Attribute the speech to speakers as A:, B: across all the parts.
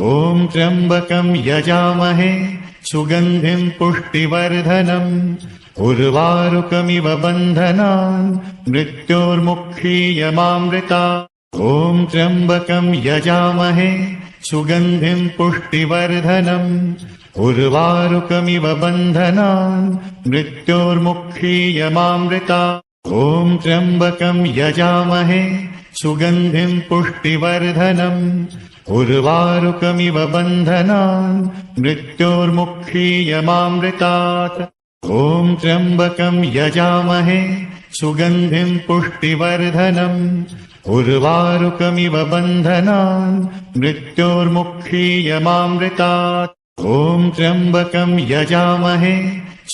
A: ॐ त्र्यम्बकं यजामहे सुगन्धिं पुष्टिवर्धनम् उर्वारुकमिव बन्धनान् मृत्योर्मुक्षीयमामृतात् ॐ त्र्यम्बकं यजामहे सुगन्धिं पुष्टिवर्धनम् उर्वारुकमिव बन्धनान् मृत्योर्मुक्षीयमामृतात् ॐ त्र्यम्बकं यजामहे सुगन्धिं पुष्टिवर्धनम् उर्वारुकमिव बन्धनान् मृत्योर्मुक्षीयमामृतात् ॐ त्र्यम्बकं यजामहे सुगन्धिं पुष्टिवर्धनम् उर्वारुकमिव बन्धनान् मृत्योर्मुक्षीयमामृतात् ॐ त्र्यम्बकं यजामहे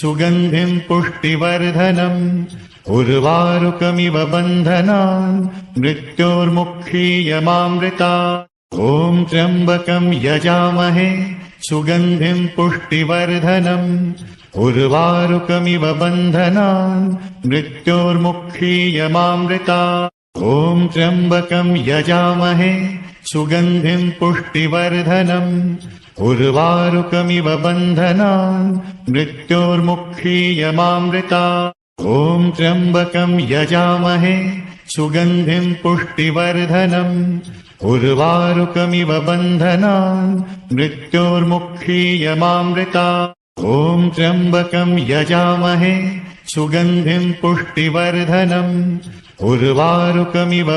A: सुगन्धिं पुष्टिवर्धनम् उर्वारुकमिव बन्धनान् मृत्योर्मुक्षीयमामृतात् ॐ त्र्यम्बकं यजामहे सुगन्धिं पुष्टिवर्धनम् उर्वारुकमिव बन्धनान् मृत्योर्मुक्षीयमामृतात् ॐ त्र्यम्बकं यजामहे सुगन्धिं पुष्टिवर्धनम् उर्वारुकमिव बन्धनान् मृत्योर्मुक्षीयमामृतात् ॐ त्र्यम्बकं यजामहे सुगन्धिं पुष्टिवर्धनम् उर्वारुकमिव बन्धनान् मृत्योर्मुक्षीयमामृतात् ॐ त्र्यम्बकं यजामहे सुगन्धिं पुष्टिवर्धनम् उर्वारुकमिव